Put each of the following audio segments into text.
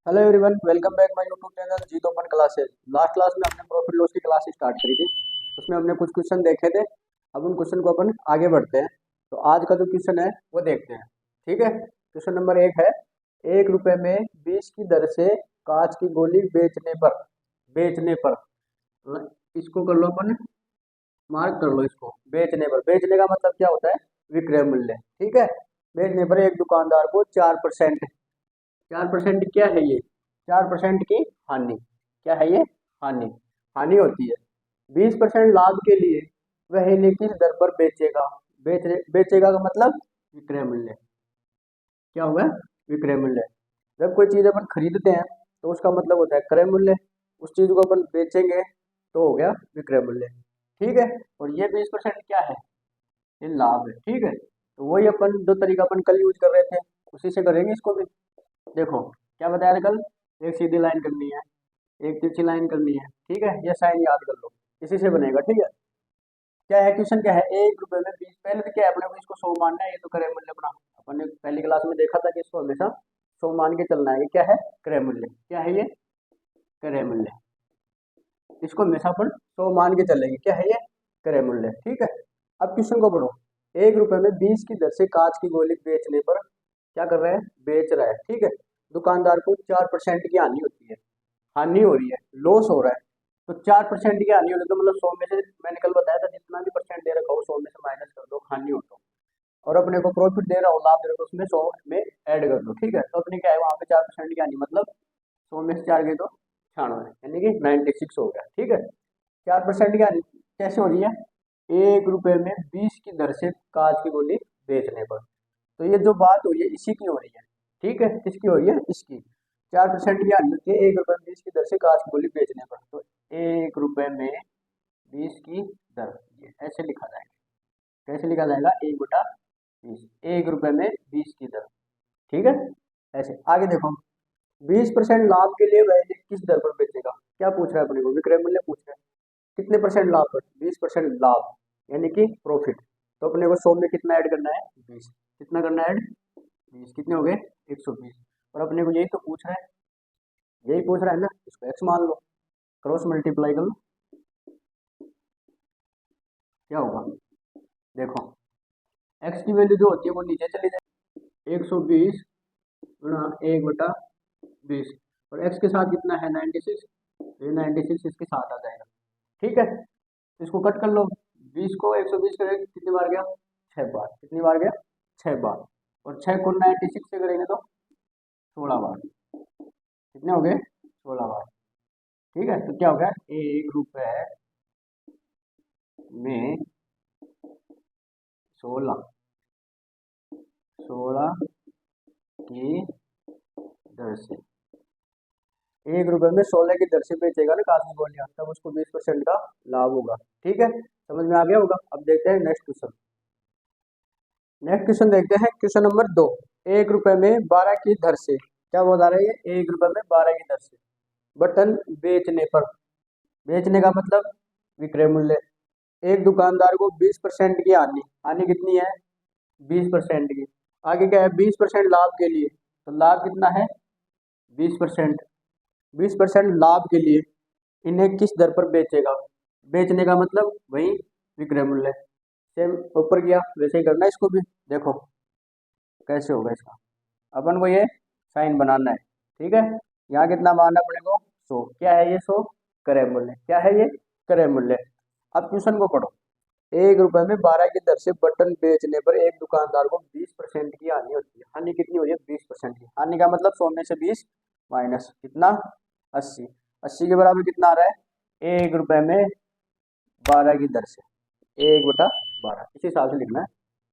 Hello everyone, welcome back my YouTube channel Jeet open classes. Last class में हमने profit loss की class start करी थी। उसमें हमने कुछ क्वेश्चन देखे थे। अब उन क्वेश्चन को अपन आगे बढ़ते हैं। तो आज का जो क्वेश्चन है वो देखते हैं। ठीक है, क्वेश्चन नंबर 1 है, 1 रुपए में 20 की दर से कांच की गोली बेचने पर इसको कर लो अपन, मार्क कर लो इसको। बेचने का मतलब क्या होता है? विक्रय मूल्य। ठीक है, बेचने पर एक दुकानदार को 4%, 4% क्या है ये? 4% की हानि। क्या है ये? हानि। हानि होती है। 20% लाभ के लिए वह इन्हें किस दर पर बेचेगा? बेचेगा का मतलब विक्रय मूल्य। क्या हुआ? विक्रय मूल्य। जब कोई चीज अपन खरीदते हैं तो उसका मतलब होता है क्रय मूल्य। उस चीज को अपन बेचेंगे तो हो गया विक्रय मूल्य। ठीक है, और ये 20% क्या है? ये लाभ है। ठीक है, तो वही अपन जो तरीका अपन कल यूज कर रहे थे उसी से करेंगे इसको भी। देखो क्या बताया था कल, एक सीधी लाइन करनी है, एक तिरछी लाइन करनी है। ठीक है, ये साइन याद कर लो, इसी से बनेगा। ठीक है, क्या है क्वेश्चन, क्या है? 1 रुपए में 20, पहले तो क्या है अपने को इसको 100 मानना है। ये तो क्रय मूल्य अपना अपन ने पहली क्लास में देखा था कि इसको हमेशा 100 मान के चलना है। ये क्या है? क्रय मूल्य। क्या है ये? क्रय मूल्य। इसको हमेशा अपन 100 मान के चलेंगे। क्या है ये? क्रय मूल्य। ठीक है, अब क्वेश्चन को पढ़ो। 1 रुपए में 20 की दर से कांच की गोली बेचने पर क्या कर रहा है? बेच रहा है। ठीक है, दुकानदार को 4% की हानि होती है। हानि हो रही है, लॉस हो रहा है। तो 4% की हानि होने तो मतलब 100 में से, मैंने कल बताया था, जितना भी परसेंट दे रखा हो 100 में से माइनस कर दो, हानि हो तो। और अपने को प्रॉफिट दे रहा हो, लाभ दे रहा हो, उसमें 100 में ऐड कर दो। ठीक है, तो अपने क्या है वहाँ पे 4% की हानि, मतलब 100 में से 4 गए तो 96, यानी कि 96 हो गया। ठीक है, 4% की हानि कैसे हो रही है? 1 रुपए में 20 की दर से कांच की गोली बेचने पर। तो ये जो बात हो रही है इसी की हो रही है। ठीक है, किसकी हो रही है? इसकी। 4% की हानि होती है 1 रुपए में 20 की दर से कांच की गोली बेचने पर। तो 1 रुपए में 20 की दर, ये ऐसे लिखा जाएगा। कैसे लिखा जाएगा? 1/20। 1 रुपए में 20 की दर। ठीक है, ऐसे आगे देखो। 20% लाभ के लिए वह इन्हें किस दर पर बेचेगा? क्या पूछ रहा है अपने को? विक्रय मूल्य पूछ रहा है। कितने परसेंट लाभ पर? 20% लाभ, यानी कि प्रॉफिट। तो अपने को 100 में कितना ऐड करना है? 20। कितना करना है ऐड? 20। कितने हो गए? 120। और अपने को यही तो पूछ रहा है, यही पूछ रहा है ना, इसको एक्स मान लो, क्रॉस मल्टीप्लाई कर लो, क्या होगा? देखो, एक्स की वैल्यू जो होती है वो नीचे चली जाएगी। 120 गुणा 1/20। और एक्स के साथ कितना है? 96। ये 96 इसके साथ आ जाएगा। ठीक है, इसको कट कर लो। 20 को 120 करेंगे कितनी बार गया? 6 बार। कितनी बार गया? 6 बार। और 6 को 96 से करेंगे तो 16 बार। कितने हो गए? 16 बार। ठीक है, तो क्या हो गया? 1 रुपए में 16, 16 की दर से, 1 रुपए में 16 की दर से बेचेगा ना काश गोलियां, तब उसको 20% का लाभ होगा। ठीक है, समझ में आ गया होगा। अब देखते हैं नेक्स्ट क्वेश्चन। नेक्स्ट क्वेश्चन देखते हैं, क्वेश्चन नंबर 2। 1 रुपए में 12 की दर से, क्या बता रहा है ये? 1 रुपए में 12 की दर से बटन बेचने पर। बेचने का मतलब विक्रय मूल्य। एक दुकानदार को 20% की हानि। हानि कितनी है? 20% की। आगे क्या है? 20% लाभ के लिए। तो लाभ कितना है? 20%। 20% लाभ के लिए इन्हें किस दर पर बेचेगा? बेचने का मतलब वही विक्रय मूल्य। सेम ऊपर किया वैसे ही करना है इसको भी। देखो कैसे होगा इसका। अपन को ये साइन बनाना है। ठीक है, यहाँ कितना मानना अपने को? 100। क्या है ये? 100 क्रय मूल्य। क्या है ये? क्रय मूल्य। अब क्वेश्चन को पढ़ो। 1 रुपए में 12 की दर से बटन बेचने पर एक दुकानदार को 20% की हानि होती है। हानि कितनी हो रही है? 20% की। हानि का मतलब 100 में से 20 माइनस कितना? 80। 80 के बराबर कितना आ रहा है? 1 रुपए में 12 की दर से 1/12, इस हिसाब से लिखना है।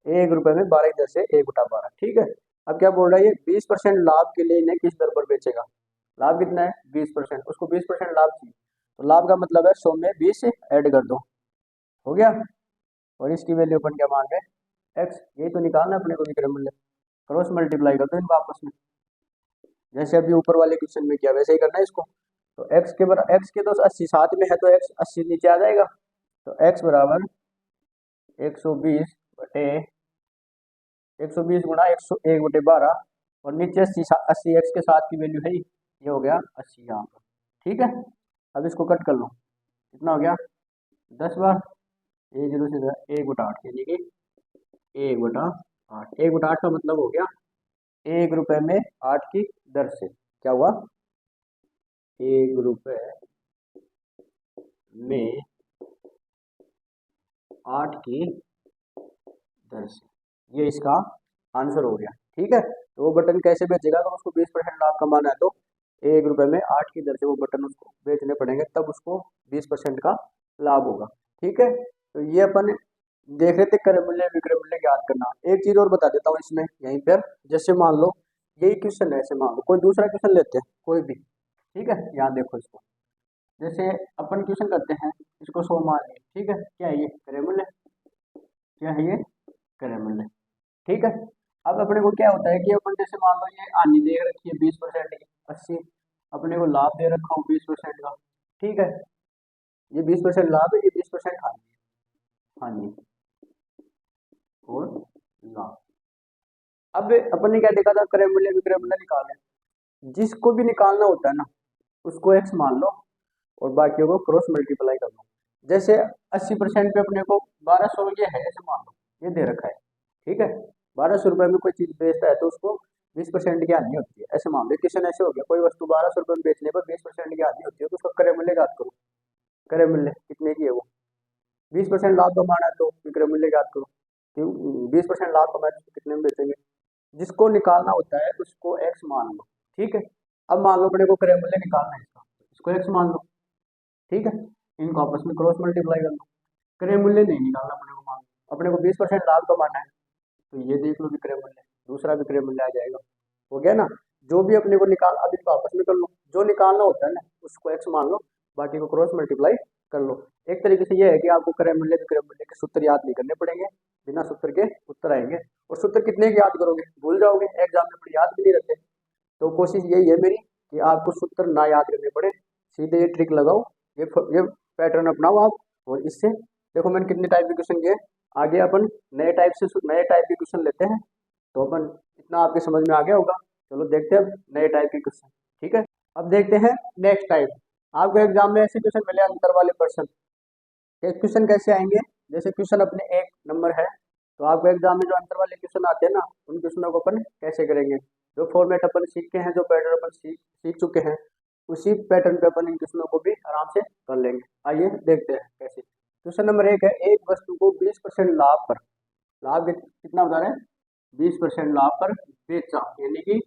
1 रुपए में 12 की दर से 1/12। ठीक है, अब क्या बोल रहा है ये? 20% लाभ के लिए इन्हें किस दर पर बेचेगा? लाभ कितना है? 20%। उसको 20% लाभ चाहिए, तो लाभ का मतलब है 100 में 20 ऐड कर दो, हो गया। और इसकी वैल्यू अपन क्या मान रहे हैं? एक्स। यही तो निकालना है अपने को विक्रय मूल्य। क्रॉस मल्टीप्लाई कर दो इनको आपस में, जैसे अभी ऊपर वाले क्वेश्चन में किया वैसे ही करना है इसको। तो एक्स के तो 80 साथ में है, तो एक्स 80 नीचे आ जाएगा। तो एक्स बराबर 120 बटे 120 गुणा 101/12। और नीचे 80 80 एक्स के साथ की वैल्यू है ही, ये हो गया 80 यहाँ पर। ठीक है, अब इसको कट कर लो, कितना हो गया 10 बार, ए जीरो से 1/8 यानी कि 1/8। 1/8 का मतलब हो गया 1 रुपए में 8 की दर से। क्या हुआ, 1 रुपए में 8 की दर से, ये इसका आंसर हो गया। ठीक है, तो वो बटन कैसे बेचेगा, अगर उसको 20% लाभ कमाना है तो 1 रुपए में 8 की दर से वो बटन उसको बेचने पड़ेंगे, तब उसको 20% का लाभ होगा। ठीक है, तो ये अपन देख रहे थे क्रय मूल्य विक्रय मूल्य ज्ञात करना। एक चीज और बता देता हूँ इसमें यहीं पर, जैसे मान लो यही क्वेश्चन है, ऐसे मान लो कोई दूसरा क्वेश्चन लेते हैं कोई भी। ठीक है, यहाँ देखो इसको, जैसे अपन क्वेश्चन करते हैं, इसको 100 मान लिया। ठीक है, क्या है ये क्रय मूल्य, क्या है ये क्रय मूल्य। ठीक है, अब अपने को क्या होता है कि अपन जैसे मान लो ये हानि दे रखी है 20% की, 80 अपने को लाभ दे रखा हूँ 20% का। ठीक है, ये 20% लाभ है, ये 20% हानि है, हानि और लाभ। अब अपन ने क्या देखा था, क्रय मूल्य विक्रय मूल्य निकाले, जिसको भी निकालना होता है ना उसको एक्स मान लो और बाकियों को क्रॉस मल्टीप्लाई कर लो। जैसे 80% पे अपने को 1200 ये है, ऐसे मान लो ये दे रखा है। ठीक है, 1200 रुपये में कोई चीज बेचता है तो उसको 20% की हानि होती है, ऐसे मान लो क्वेश्चन ऐसे हो गया, कोई वस्तु 1200 रुपये में बेचने पर 20% की हानि होती है, तो उसका क्रय मूल्य ज्ञात करो। क्रय मूल्य कितने की है वो, 20% लाभ कमाना है तो विक्रय मूल्य ज्ञात करो, 20% लाभ कमाए तो कितने में बेचेंगे। जिसको निकालना होता है उसको एक्स मान लो। ठीक है, अब मान लो अपने को क्रय मूल्य निकालना है इसका, इसको एक्स मान लो। ठीक है, इनको आपस में क्रॉस मल्टीप्लाई कर लो। क्रय मूल्य नहीं निकालना अपने को, मान लो अपने को 20% लाभ कमाना है, तो ये देख लो विक्रय मूल्य, दूसरा विक्रय मूल्य आ जाएगा। हो गया ना, जो भी अपने को निकाल, अब इनको आपस में कर लो, जो निकालना होता है ना उसको एक्स मान लो, बाकी को क्रॉस मल्टीप्लाई कर लो। एक तरीके से ये है कि आपको क्रय मूल्य विक्रय मूल्य के सूत्र याद नहीं करने पड़ेंगे, बिना सूत्र के उत्तर आएंगे। और सूत्र कितने की याद करोगे, भूल जाओगे, एग्जाम में अपने याद भी नहीं रहते। तो कोशिश यही है मेरी कि आपको सूत्र ना याद करने पड़े, सीधे ये ट्रिक लगाओ, ये पैटर्न अपनाओ आप, और इससे देखो मैंने कितने टाइप के क्वेश्चन किए। आगे अपन नए टाइप के क्वेश्चन लेते हैं, तो अपन इतना आपके समझ में आ गया होगा। चलो देखते हैं अब नए टाइप के क्वेश्चन। ठीक है, अब देखते हैं नेक्स्ट टाइप। आपको एग्जाम में ऐसे क्वेश्चन मिले अंतर वाले प्रश्न, क्वेश्चन कैसे आएंगे, जैसे क्वेश्चन अपने 1 नंबर है, तो आपको एग्जाम में जो अंतर वाले क्वेश्चन आते हैं ना, उन क्वेश्चनों को अपन कैसे करेंगे। जो फॉर्मेट अपन सीख के हैं, जो पैटर्न अपन सीख चुके हैं, उसी पैटर्न पे अपन इन क्वेश्चनों को भी आराम से कर लेंगे। आइए देखते हैं कैसे। क्वेश्चन नंबर 1 है, एक वस्तु को 20% लाभ पर, लाभ कितना बता रहे हैं, 20% लाभ पर बेचा, यानी कि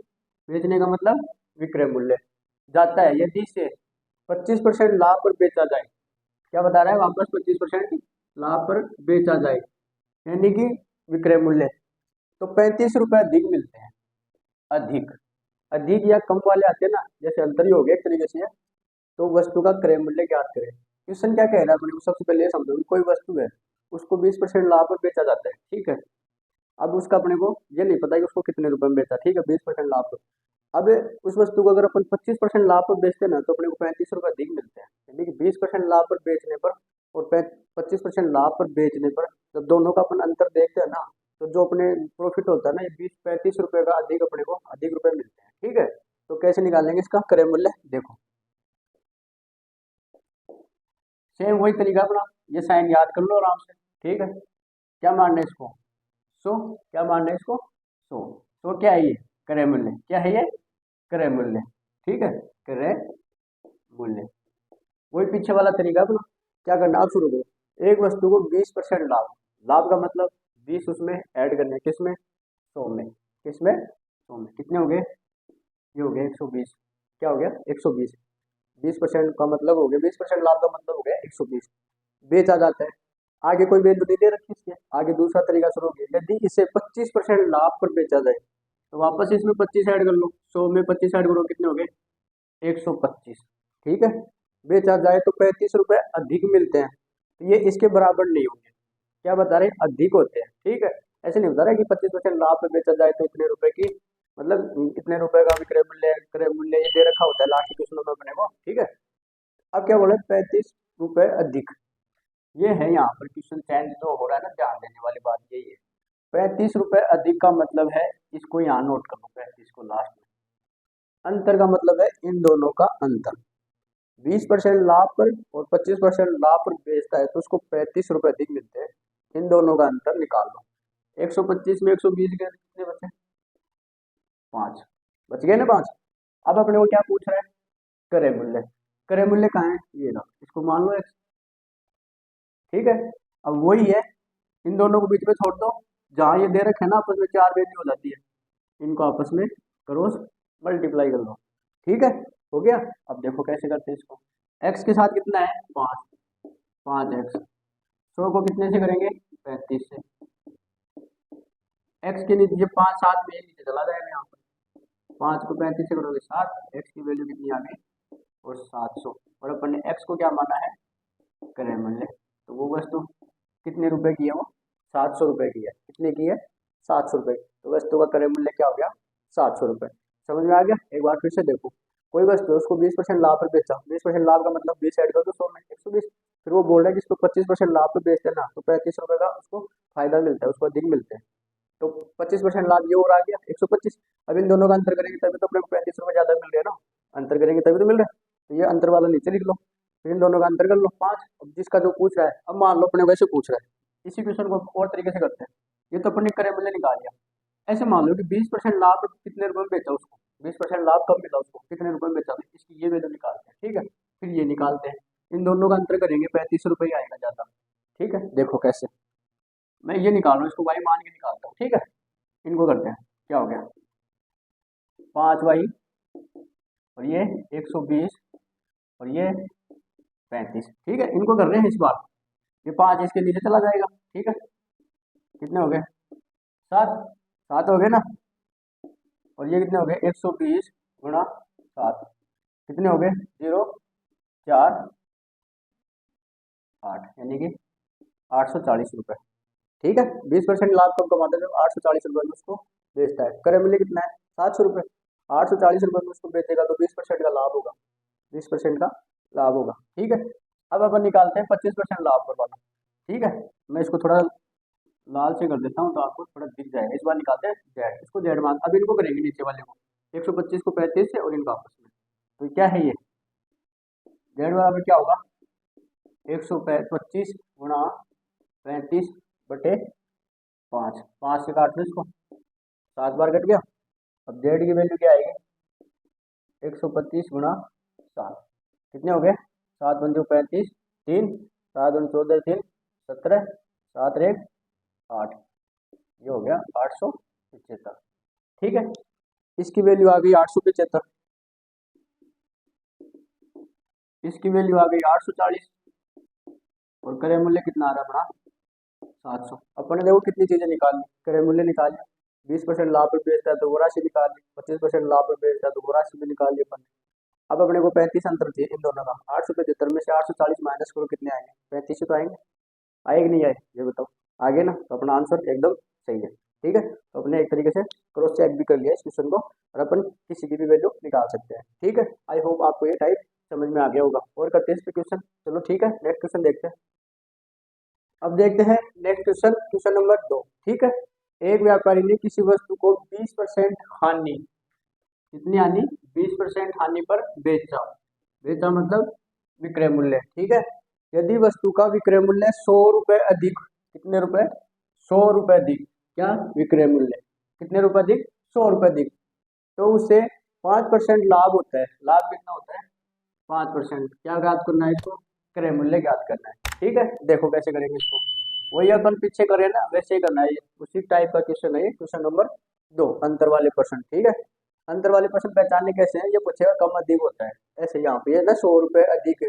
बेचने का मतलब विक्रय मूल्य जाता है, यदि से 25% लाभ पर बेचा जाए। क्या बता रहा है, वापस 25% लाभ पर बेचा जाए, यानी कि विक्रय मूल्य, तो 35 रुपए अधिक मिलते हैं। अधिक, अधिक या कम वाले आते हैं ना, जैसे अंतर ही हो गया एक तरीके से। तो वस्तु का क्रय मूल्य ज्ञात करें। क्वेश्चन क्या कह रहा है अपने को, सबसे पहले ये समझो कि कोई वस्तु है, उसको 20% लाभ पर बेचा जाता है। ठीक है, अब उसका अपने को ये नहीं पता कि उसको कितने रुपए में बेचा। ठीक है, 20% लाभ पर, अब उस वस्तु को अगर अपन 25% लाभ पर बेचते हैं ना, तो अपने को 35 रुपए अधिक मिलते हैं, यानी कि 20% लाभ पर बेचने पर और 25% लाभ पर बेचने पर, जब दोनों का अपन अंतर देखते हैं ना, तो जो अपने प्रॉफिट होता है ना, ये 20-35 रुपए का अधिक अपने को अधिक रुपए मिलते हैं। ठीक है, तो कैसे निकालेंगे इसका क्रय मूल्य, देखो सेम वही तरीका अपना, ये साइन याद कर लो आराम से। ठीक है, क्या मानना है इसको, सो क्या मानना है इसको, सो क्या है ये क्रय मूल्य, क्या है ये क्रय मूल्य। ठीक है, क्रय मूल्य, वही पीछे वाला तरीका अपना। क्या करना, आप शुरू करो, एक वस्तु को 20% लाभ, लाभ का मतलब 20 उसमें ऐड करने, किसमें 100 में, किसमें 100 में, कितने हो गए, ये हो गया 120। क्या हो गया 120, 20% का मतलब हो गया, 20% लाभ का मतलब हो गया 120, बेचा जाता है। आगे कोई वैल्यू नहीं दे रखी इसके, आगे दूसरा तरीका शुरू हो गया, यदि इसे 25% लाभ पर बेचा जाए, तो वापस इसमें 25 ऐड कर लो, 100 में 25 ऐड करो, कितने हो गए 125। ठीक है, बेचा जाए तो 35 रुपए अधिक मिलते हैं, तो ये इसके बराबर नहीं होंगे। क्या बता रहे हैं, अधिक होते हैं। ठीक है, ऐसे नहीं बता रहा कि 25% लाभ पे बेचा जाए तो इतने रुपए की, मतलब इतने रुपए का विक्रय मूल्य, क्रय मूल्य ये दे रखा होता है लास्ट क्वेश्चन में अपने को। ठीक है, अब क्या बोले 35 रुपए अधिक, ये है यहाँ पर क्वेश्चन चेंज जो हो रहा है ना, ध्यान देने वाली बात यही है। 35 रुपए अधिक का मतलब है, इसको यहाँ नोट कर लो, 35 को लास्ट में, अंतर का मतलब है इन दोनों का अंतर। 20% लाभ पर और 25% लाभ पर बेचता है तो उसको 35 रुपए अधिक मिलते हैं। इन दोनों का अंतर निकाल लो। 125 में 120 गए कितने बचे? 5 बच गए ना, 5। अब अपने को क्या पूछ रहा है? क्रय मूल्य। क्रय मूल्य कहाँ है? ये रहा, इसको मान लो x। ठीक है, अब वही है, इन दोनों को बीच में छोड़ दो। जहाँ ये दे रखे हैं ना आपस में 4 वैल्यू हो जाती है, इनको आपस में क्रॉस मल्टीप्लाई कर लो। ठीक है, हो गया। अब देखो कैसे करते हैं इसको। x के साथ कितना है? 5। 5x 100 को कितने से करेंगे? 35 से। x के नीचे 5 7 में नीचे चला जाएगा यहाँ पर। 5 को 35 से करोगे 7, x की वैल्यू कितनी आ गई? और 700। और अपन ने x को क्या माना है? क्रय मूल्य। तो वो वस्तु कितने रुपए की है? वो 700 रुपए की है। कितने की है? 700 रुपए। तो वस्तु का क्रय मूल्य क्या हो गया? 700 रुपए। समझ में आ गया? एक बार फिर से देखो। कोई वस्तु है, उसको 20% लाभ पर बेचा। 20% लाभ का मतलब 20 ऐड कर दो 100 में 120। फिर वो बोल रहा है कि इसको 25% लाभ पे बेचते ना, तो 35 रुपए का उसको फायदा मिलता है, उसको अधिक मिलते हैं। तो 25% लाभ ये और आ गया 125। अब इन दोनों का अंतर करेंगे तभी तो अपने को 35 रुपए ज्यादा मिल रहे हैं ना। अंतर करेंगे तभी तो मिल रहा है। तो ये अंतर वाला नीचे लिख लो, फिर इन दोनों का अंतर कर लो 5। अब जिसका जो पूछ रहा है, अब मान लो अपने को ऐसे पूछ रहा है, इसी क्वेश्चन को और तरीके से करते हैं। ये तो अपन ने क्रय मूल्य निकाल लिया। ऐसे मान लो कि 20% लाभ कितने रुपए में बेचा उसको, 20% लाभ कब मिला उसको, कितने रुपए में बेचा, तो इसकी ये वैल्यू निकालते हैं। ठीक है, फिर ये निकालते हैं, इन दोनों का अंतर करेंगे 35 रुपए ही आएगा ज्यादा। ठीक है, देखो कैसे। मैं ये निकाल रहा हूँ, इसको y मान के निकालता हूँ। ठीक है, इनको करते हैं। क्या हो गया? 5y और ये 120 और ये 35। ठीक है, इनको कर रहे हैं इस बार। ये 5 इसके नीचे चला जाएगा। ठीक है, कितने हो गए? 7। 7 हो गए ना। और ये कितने हो गए? 120 गुणा 7 कितने हो गए? 0 4 8, यानी कि 840 रुपए। ठीक है, 20% लाभ कब कमाता है? जब 840 रुपए में उसको बेचता है। क्रय मूल्य कितना है? 700 रुपए। 840 रुपए में उसको बेचेगा तो 20% का लाभ होगा। 20% का लाभ होगा। ठीक है, अब अपन निकालते हैं 25% लाभ पर वाला। ठीक है, मैं इसको थोड़ा लाल से कर देता हूँ तो आपको थोड़ा दिख जाएगा। इस बार निकालते हैं जेड, इसको जेड मान, अब इनको करेंगे नीचे वाले को। 125 को 35 से और इनका आपस में, तो क्या है ये? जेड बराबर क्या होगा? 125 गुणा 35/5। 5 से काट लो इसको, 7 बार कट गया। अब जेड की वैल्यू क्या आएगी? 125 गुणा 7 कितने हो गए? 7 पंजो 35, 3 7 दूनी 14, 3 17, 7 1 8, ये हो गया 875। ठीक है, इसकी वैल्यू आ गई 875, इसकी वैल्यू आ गई 840, और क्रय मूल्य कितना आ रहा है अपना? 700। अपन ने देखो कितनी चीजें निकाली। क्रय मूल्य निकाल लिया, 20% लाभ पे बेचता है तो वो राशि निकाल ली, 25% लाभ पे बेचता है तो वो राशि भी निकाल ली अपन ने। अब अपने को 35 अंतर चाहिए इन दोनों का। 875 में से 840 माइनस करो, कितने आएंगे? 35 तो आएंगे। आए कि नहीं आए ये बताओ? आगे ना, तो अपना आंसर एकदम सही है। ठीक है, तो अपने एक तरीके से क्रॉस चेक भी कर लिया इस क्वेश्चन को, और अपन किसी की भी वैल्यू निकाल सकते हैं। ठीक है, आई होप आपको ये टाइप समझ में आ गया होगा। और करते हैं इस पे क्वेश्चन। चलो ठीक है, नेक्स्ट क्वेश्चन देखते हैं। अब देखते हैं नेक्स्ट क्वेश्चन, क्वेश्चन नंबर 2। ठीक है, एक व्यापारी ने किसी वस्तु को 20% हानि, कितनी हानि? 20% हानि पर बेचा। बेचा मतलब विक्रय मूल्य। ठीक है, यदि वस्तु का विक्रय मूल्य 100 रुपए अधिक, कितने रुपए? 100 रुपए अधिक, क्या विक्रय मूल्य? कितने रुपए अधिक? 100 रुपए अधिक, तो उसे 5% लाभ होता है। लाभ कितना होता है? 5%। क्या ज्ञात करना है इसको? क्रय मूल्य ज्ञात करना है। ठीक है, देखो कैसे करेंगे इसको। वही अपन पीछे करें ना, वैसे ही करना है। ये उसी टाइप का क्वेश्चन है, ये क्वेश्चन नंबर 2, अंतर वाले पर्सन। ठीक है, अंतर वाले पर्सन पहचानने कैसे हैं? ये पूछेगा कम अधिक होता है, ऐसे यहाँ पे है ना 100 रुपए अधिक है।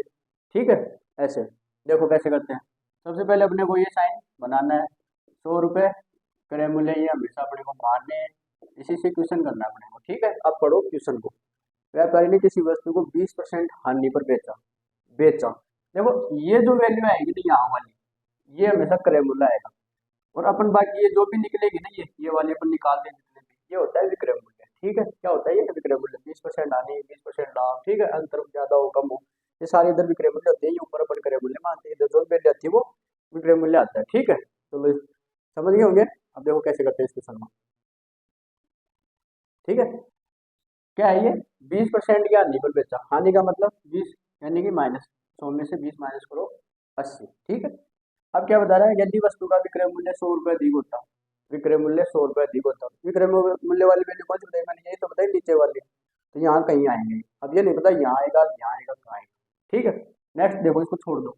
ठीक है, ऐसे देखो कैसे करते हैं। सबसे पहले अपने को ये साइन बनाना है, 100 रुपए क्रय मूल्य, ये हमेशा अपने को मानने हैं। इसी से क्वेश्चन करना है अपने को। ठीक है, अब पढ़ो क्वेश्चन को। व्यापारी ने किसी वस्तु को 20% हानि पर बेचा। बेचा, देखो ये जो वैल्यू आएगी ना यहाँ वाली, ये हमेशा क्रय मूल्य आएगा। और अपन बाकी ये जो भी निकलेगी ना, ये वाली अपन निकाल दें जितने भी, ये होता है विक्रय मूल्य। ठीक है, क्या होता है ये? विक्रय मूल्य। 20% हानि, 20% लाभ। ठीक है, अंतर ज्यादा हो कम हो, ये सारे इधर विक्रय मूल्य होते हैं। ये ऊपर अपन क्रय मूल्य मानते हैं, इधर जो वैल्यू आती है वो विक्रय मूल्य आता है। ठीक है, तो समझ गए होंगे। अब देखो कैसे करते हैं इस क्वेश्चन में। ठीक है, क्या है ये? 20% की हानि पर बेचा। हानि का मतलब 20 यानी कि माइनस, 100 में से 20 माइनस करो 80। ठीक है। अब क्या बता रहा है, यदि वस्तु का विक्रय मूल्य 100 रुपये अधिक होता, विक्रय मूल्य 100 रुपये अधिक होता, विक्रय मूल्य वाली वैल्यू कौन सी बताई मैंने, यही तो बताई नीचे वाली। तो यहाँ कहीं आएंगे, अब ये नहीं पता यहाँ आएगा यहाँ आएगा कहाँ आएगा। ठीक है। नेक्स्ट देखो, इसको छोड़ दो।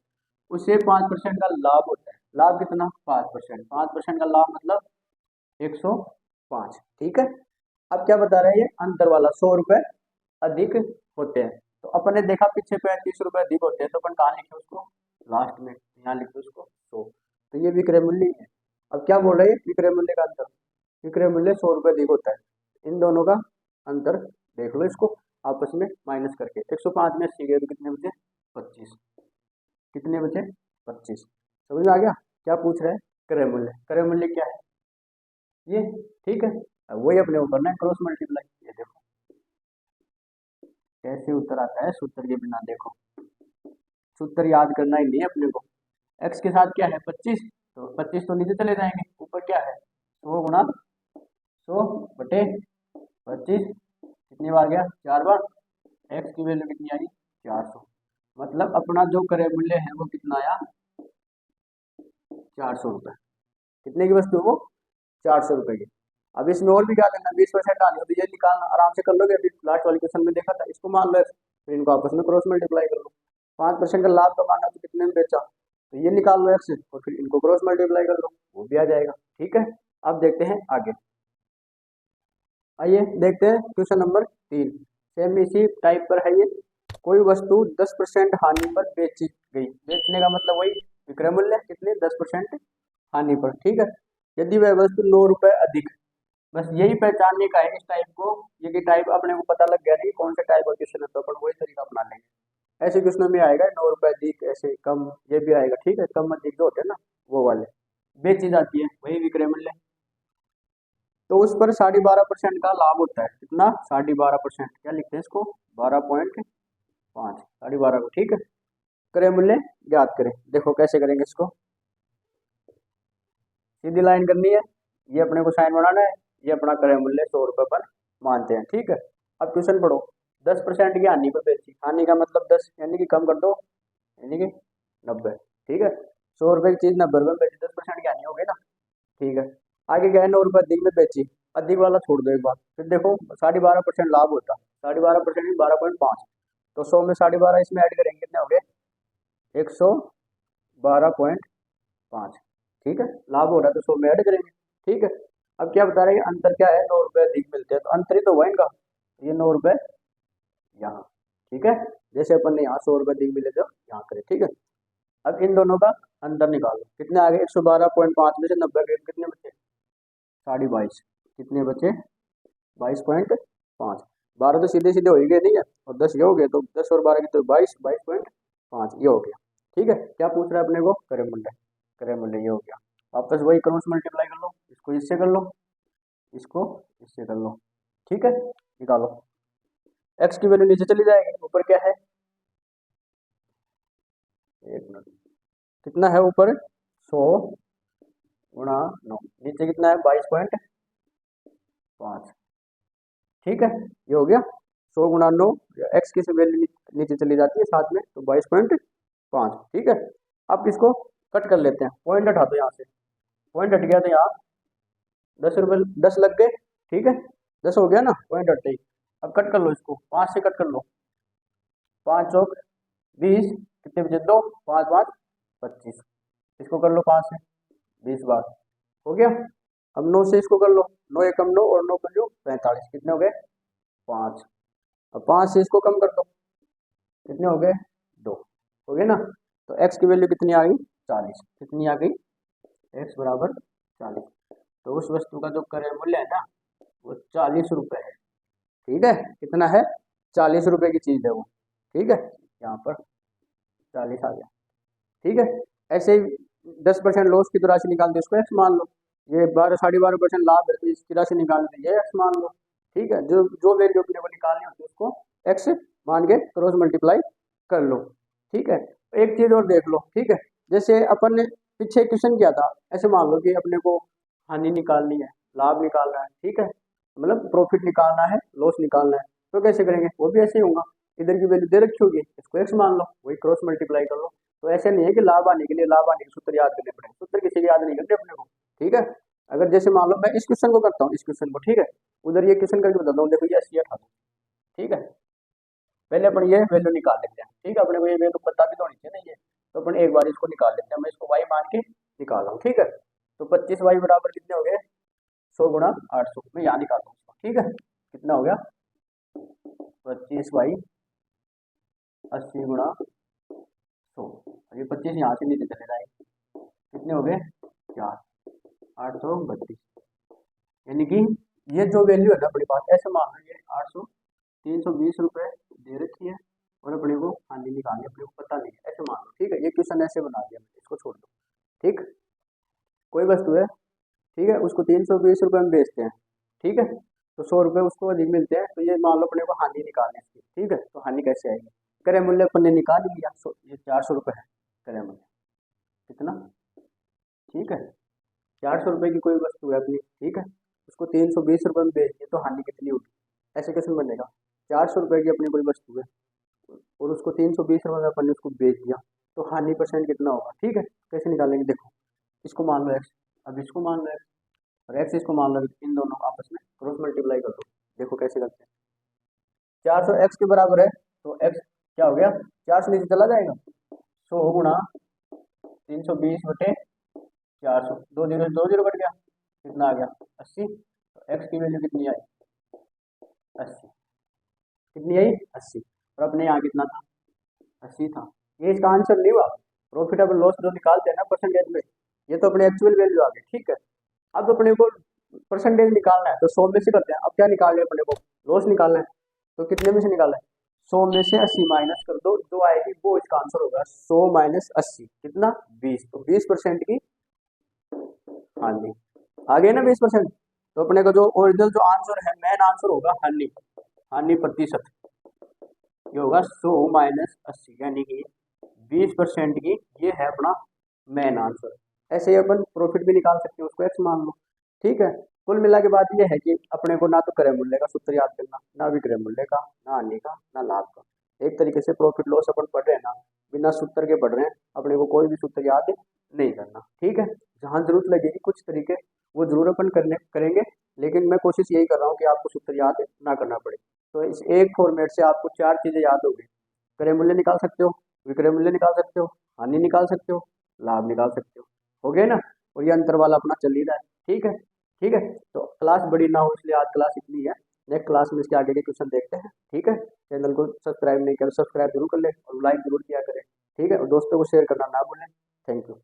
उससे 5% का लाभ होता है। लाभ कितना, 5%। 5% का लाभ मतलब 105। ठीक है। अब क्या बता रहा है, ये अंतर वाला 100 रुपये अधिक होते हैं। तो अपन ने देखा पीछे 35 रुपये अधिक होते हैं, तो अपन कहाँ लिखे उसको, लास्ट में यहाँ लिखे उसको 100। तो ये विक्रय मूल्य है। अब क्या बोल रहे हैं, विक्रय मूल्य का अंतर, विक्रय मूल्य 100 रुपये अधिक होता है, इन दोनों का अंतर देख लो इसको आपस में माइनस करके। 105 में 80 गए तो कितने बचे, 25। कितने बचे, 25। समझ में आ गया क्या पूछ रहे हैं, क्रय मूल्य। क्रय मूल्य क्या है ये, ठीक है। अब वही अपने को करना है, क्रॉस मल्टीप्लाई। ये देखो कैसे उत्तर आता है सूत्र के बिना। देखो सूत्र याद करना ही नहीं है अपने को। x के साथ क्या है 25, तो 25 तो नीचे चले जाएंगे, ऊपर क्या है 100 गुणा 100 बटे 25, कितनी बार गया 4 बार। x की वैल्यू कितनी आई 400। मतलब अपना जो क्रय मूल्य है वो कितना आया 400 रुपये। कितने की वस्तु है वो, 400 रुपये की। अब इसमें और भी क्या करना, 20% आनी हो तो ये निकालना, आराम से कर लोगे। अभी लास्ट वाले क्वेश्चन में देखा था, इसको मान लो, फिर इनको आपस में क्रॉस मल्टीप्लाई कर लो। 5% का लाभ कमाना तो कितने में बेचा, तो ये निकाल लो x, और फिर इनको क्रॉस मल्टीप्लाई कर लो, वो भी आ जाएगा। ठीक है। अब देखते हैं आगे, आइए देखते हैं क्वेश्चन नंबर 3। सेम इसी टाइप पर है ये। कोई वस्तु 10% हानि पर बेची गई। बेचने का मतलब वही विक्रय मूल्य, कितने 10% हानि पर। ठीक है। यदि वह वस्तु 9 रुपये अधिक, बस यही पहचानने का है इस टाइप को। ये कि टाइप अपने को पता लग गया नहीं कौन सा टाइप का क्वेश्चन है, तो अपन वही तरीका अपना लेंगे। ऐसे क्वेश्चन में आएगा 9 रुपये अधिक, ऐसे कम, ये भी आएगा। ठीक है। कम अधिक जो होते हैं ना वो वाले, बेची जाती है वही विक्रय मूल्य। तो उस पर 12.5% का लाभ होता है। कितना, 12.5%। क्या लिखते हैं इसको, 12.5, 12.5 को। ठीक है। क्रय मूल्य ज्ञात करें। देखो कैसे करेंगे इसको, सीधी लाइन करनी है, ये अपने को साइन बनाना है, ये अपना क्रय मूल्य 100 रुपये पर मानते हैं। ठीक है। अब क्वेश्चन पढ़ो। 10% की हानि पर बेची, हानि का मतलब 10 यानी कि कम कर दो, यानी कि 90। ठीक है। 100 रुपये की चीज 90 रुपये में बेची, 10% की हानि हो गई ना। ठीक है। आगे क्या है, 9 रुपये अधिक में बेची, अधिक वाला छोड़ दो एक बार। फिर देखो 12.5% लाभ होता, 12.5% में 12.5, तो 100 में 12.5 इसमें ऐड करेंगे, कितने हो गए 112.5। ठीक है। लाभ हो रहा है तो 100 में ऐड करेंगे। ठीक है। अब क्या बता रहे हैं, अंतर क्या है, 9 रुपये अधिक मिलते हैं, तो अंतर ही तो हुआ इनका, ये 9 रुपये यहाँ। ठीक है। जैसे अपन ने यहाँ 100 रुपये अधिक मिले तो यहाँ करें। ठीक है। अब इन दोनों का अंतर निकालो, कितने आ गए 112.5 में से 90 गए, कितने बचे 22.5, कितने बचे 22.5। 12 तो सीधे सीधे हो ही गए, नहीं है, और 10 ये हो गए, तो 10 और 12 की तो 22.5 ये हो गया। ठीक है। क्या पूछ रहा है अपने को, क्रय मूल्य। क्रय मूल्य ये हो गया। वापस वही क्रॉस मल्टीप्लाई कर लो, इसको इससे कर लो, इसको इससे कर लो। ठीक है। निकालो, x की वैल्यू नीचे चली जाएगी, ऊपर क्या है, एक मिनट, कितना है ऊपर 100 गुणा 9, नीचे कितना है 22.5। ठीक है। ये हो गया 100 गुणा 9, एक्स की वैल्यू नीचे चली जाती है साथ में, तो 22.5। ठीक है। अब इसको कट कर लेते हैं, पॉइंट हटा दो यहाँ से, पॉइंट हट गया तो यहाँ 10 रुपये 10 लग गए। ठीक है। 10 हो गया ना पॉइंट हटते ही। अब कट कर लो इसको, 5 से कट कर लो, 5 चौक 20, कितने बचे 2, 5 5 25, इसको कर लो 5 से 20 बार, हो गया। अब 9 से इसको कर लो, 9 एकम 9 और 9 कर लो 45, कितने हो गए 5। अब 5 से इसको कम कर दो, कितने हो गए 2, हो गए ना। तो x की वैल्यू कितनी आ गई 40, कितनी आ गई x बराबर 40। तो उस वस्तु का जो क्रय मूल्य है ना वो 40 रुपये है। ठीक है। कितना है 40 रुपये की चीज़ है वो। ठीक है। यहाँ पर 40 आ गया। ठीक है। ऐसे ही 10% लॉस की तो राशि निकाल दो, इसको x मान लो। ये 12.5% लाभ है तो इसकी राशि निकाल दी, ये x मान लो। ठीक है। जो जो वैल्यू अपने को निकालनी होती है उसको x मान के क्रॉस मल्टीप्लाई कर लो। ठीक है। एक चीज और देख लो। ठीक है। जैसे अपन ने पीछे क्वेश्चन किया था, ऐसे मान लो कि अपने को हानि निकालनी है, लाभ निकालना है। ठीक है। मतलब प्रॉफिट निकालना है, लॉस निकालना है, तो कैसे करेंगे, वो भी ऐसे ही होगा। इधर की वैल्यू दे रखी होगी, इसको x मान लो, वही क्रॉस मल्टीप्लाई कर लो। तो ऐसे नहीं है कि लाभ आने के लिए लाभ आने के सूत्र याद करने पड़े, सूत्र किसी के याद नहीं करते अपने को, ठीक है। अगर जैसे मान लो मैं इस क्वेश्चन को करता हूँ, इस क्वेश्चन को, ठीक है, उधर ये क्वेश्चन करके बताता हूँ, देखो ये 80 उठा दो, ठीक है। पहले अपन ये वैल्यू निकाल लेते हैं, ठीक है, अपने को ये वैल्यू पता भी तो होनी चाहिए ना ये। तो अपन एक बार इसको निकाल लेते हैं, मैं इसको y मान के निकाल रहा हूँ, ठीक है। तो 25y बराबर कितने हो गए, 100 गुणा 800, मैं यहाँ निकालता हूँ इसको, ठीक है। कितना हो गया, 25y 80 गुणा 100, ये 25 यहाँ से नीचे चले जाएंगे, कितने हो गए 4, 832। यानी कि ये जो वैल्यू है ना अपने पास, ऐसे मान लो ये 800 320 रुपये दे रखी है, और अपने को हानि निकालनी, अपने को पता नहीं है, ऐसे मान लो, ठीक है। ये क्वेश्चन ऐसे बना दिया मैंने, इसको छोड़ दो, ठीक। कोई वस्तु है, ठीक है, उसको 320 रुपये में बेचते हैं, ठीक है, तो 100 रुपये उसको अधिक मिलते हैं, तो ये मान लो अपने को हानि निकालनी है इसकी, ठीक है। तो हानि कैसे आएगी, क्रय मूल्य अपन ने निकाल लिया, ये 400 रुपये है क्रय मूल्य, कितना, ठीक है। 400 रुपये की कोई वस्तु है अपनी, ठीक है, उसको 320 रुपये में बेच दिए, तो हानि कितनी होगी, ऐसे कैसे बनेगा। 400 रुपये की अपनी कोई वस्तु है और उसको 320 रुपये में अपन ने उसको बेच दिया, तो हानि परसेंट कितना होगा, ठीक है। कैसे निकालेंगे, देखो इसको मान लो एक्स, अब इसको मान लो एक्स, और एक्स इसको मान लो, इन दोनों आपस में क्रॉस मल्टीप्लाई कर दो, देखो कैसे करते हैं। 400 एक्स के बराबर है, तो एक्स क्या हो गया, 4 से नीचे चला जाएगा, 100 गुणा 320 बटे 400, 2 जीरो 2 जीरो कट गया, कितना आ गया 80। तो एक्स की वैल्यू कितनी आई, 80, कितनी आई 80, और अपने यहाँ कितना था, 80 था। ये इसका आंसर नहीं हुआ, प्रॉफिटेबल लॉस जो निकालते हैं ना परसेंटेज में, ये तो अपने एक्चुअल वैल्यू आ गई, ठीक है। अब अपने को परसेंटेज निकालना है, तो 100 में से करते हैं, अब क्या निकाल रहे अपने को, लॉस निकालना है, तो कितने में से निकालना है, 100 में से 80 माइनस कर दो, जो आएगी वो इसका आंसर होगा, 100 माइनस 80 कितना 20, तो 20% की हानि आ गई ना 20%। तो अपने को जो ओरिजिनल जो आंसर है, मेन आंसर होगा हानि, हानि प्रतिशत, ये होगा 100 माइनस 80, यानी कि 20% की, ये है अपना मेन आंसर। ऐसे ही अपन प्रॉफिट भी निकाल सकते हैं, उसको एक्स मान लो, ठीक है। कुल मिला के बात ये है कि अपने को ना तो क्रय मूल्य का सूत्र याद करना, ना विक्रय मूल्य का, ना हानि का, ना लाभ का। एक तरीके से प्रॉफिट लॉस अपन पढ़ रहे हैं ना, बिना सूत्र के पढ़ रहे हैं, अपने को कोई भी सूत्र याद नहीं करना, ठीक है। जहाँ जरूरत लगेगी कुछ तरीके, वो जरूर अपन करेंगे, लेकिन मैं कोशिश यही कर रहा हूँ कि आपको सूत्र याद ना करना पड़े। तो इस एक फॉर्मेट से आपको 4 चीज़ें याद हो गई, क्रय मूल्य निकाल सकते हो, विक्रय मूल्य निकाल सकते हो, हानि निकाल सकते हो, लाभ निकाल सकते हो गए ना। और ये अंतर वाला अपना चल ही रहा है, ठीक है, ठीक है। तो क्लास बड़ी ना हो इसलिए आज क्लास इतनी है, नेक्स्ट क्लास में इसके आगे के क्वेश्चन देखते हैं, ठीक है। चैनल को सब्सक्राइब नहीं करें, सब्सक्राइब जरूर कर ले और लाइक जरूर किया करें, ठीक है, और दोस्तों को शेयर करना ना भूलें। Thank you.